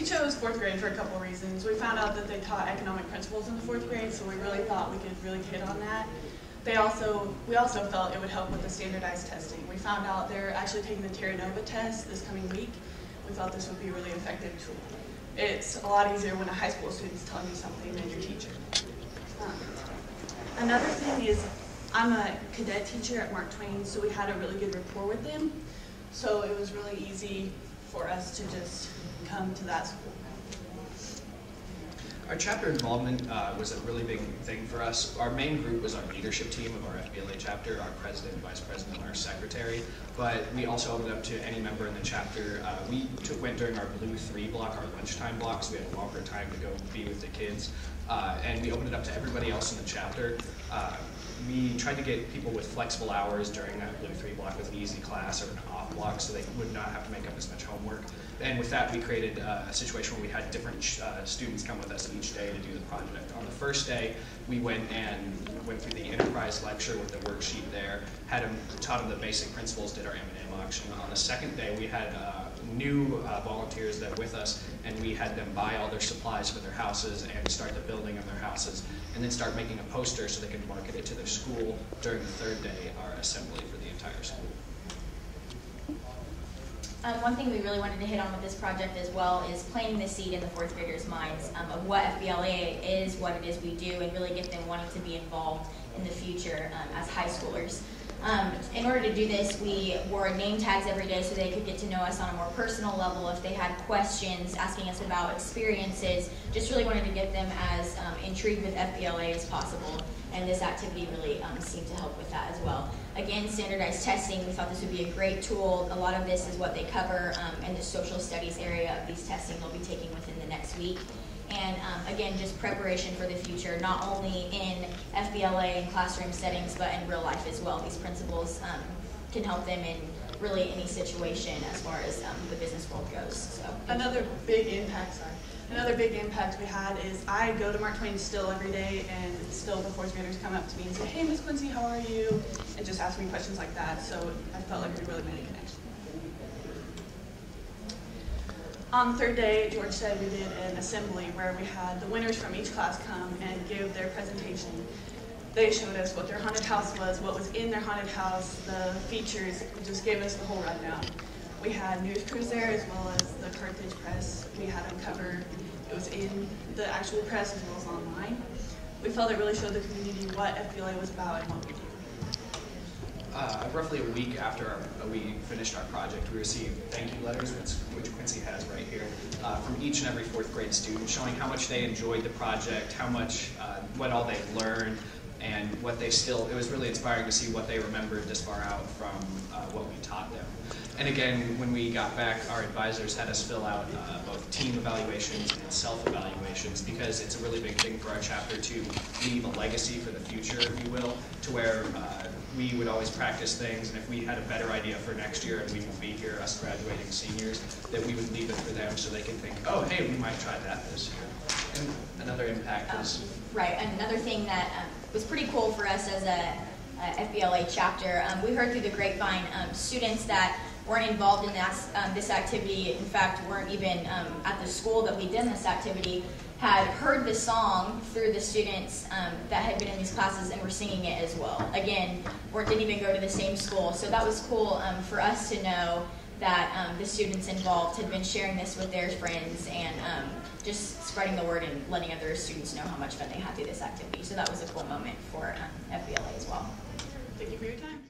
chose fourth grade for a couple reasons. We found out that they taught economic principles in the fourth grade, so we really thought we could really hit on that. We also felt it would help with the standardized testing. We found out they're actually taking the Terranova test this coming week. We thought this would be a really effective tool. It's a lot easier when a high school student's telling you something than your teacher. Another thing is, I'm a cadet teacher at Mark Twain, so we had a really good rapport with them. So it was really easy for us to just come to that school. Our chapter involvement was a really big thing for us. Our main group was our leadership team of our FBLA chapter, our president, vice president, and our secretary. But we also opened up to any member in the chapter. We went during our Blue 3 block, our lunchtime block, so we had longer time to go be with the kids. And we opened it up to everybody else in the chapter. We tried to get people with flexible hours during that Blue 3 block with an easy class or an off block so they would not have to make up as much homework. And with that, we created a situation where we had different students come with us each day to do the project. On the first day, we went through the enterprise lecture with the worksheet there, taught them the basic principles, did our M&M auction. On the second day, we had new volunteers that were with us, and we had them buy all their supplies for their houses and start the building of their houses, and then start making a poster so they could market it to their school. During the third day, our assembly for the entire school. One thing we really wanted to hit on with this project as well is planting the seed in the fourth graders' minds of what FBLA is, what it is we do, and really get them wanting to be involved in the future as high schoolers. In order to do this, we wore name tags every day so they could get to know us on a more personal level. If they had questions, asking us about experiences, just really wanted to get them as intrigued with FBLA as possible. And this activity really seemed to help with that as well. Again, standardized testing, we thought this would be a great tool. A lot of this is what they cover in the social studies area of these testing they'll be taking within the next week. And again, just preparation for the future, not only in FBLA and classroom settings, but in real life as well. These principles can help them in really any situation as far as the business world goes. So Another big impact we had is I go to Mark Twain still every day, and still the fourth graders come up to me and say, "Hey, Miss Quincy, how are you?" and just ask me questions like that. So I felt like we really made a connection. On the third day, George said we did an assembly where we had the winners from each class come and give their presentation. They showed us what their haunted house was, what was in their haunted house, the features, just gave us the whole rundown. We had news crews there as well as the Carthage press. We had them covered. It was in the actual press as well as online. We felt it really showed the community what FBLA was about and what we do. Roughly a week after we finished our project, we received thank you letters, which Quincy has right here, from each and every fourth grade student, showing how much they enjoyed the project, how much, what all they learned, and what they still, it was really inspiring to see what they remembered this far out from what we taught them. And again, when we got back, our advisors had us fill out both team evaluations and self-evaluations, because it's a really big thing for our chapter to leave a legacy for the future, if you will, to where we would always practice things, and if we had a better idea for next year and we would be here, us graduating seniors, that we would leave it for them so they can think, oh, hey, we might try that this year. And another impact is... Right, another thing that was pretty cool for us as a FBLA chapter, we heard through the grapevine students that weren't involved in this activity, in fact, weren't even at the school that we did this activity, had heard the song through the students that had been in these classes and were singing it as well. Again, didn't even go to the same school, so that was cool for us to know that the students involved had been sharing this with their friends and just spreading the word and letting other students know how much fun they had through this activity. So that was a cool moment for FBLA as well. Thank you for your time.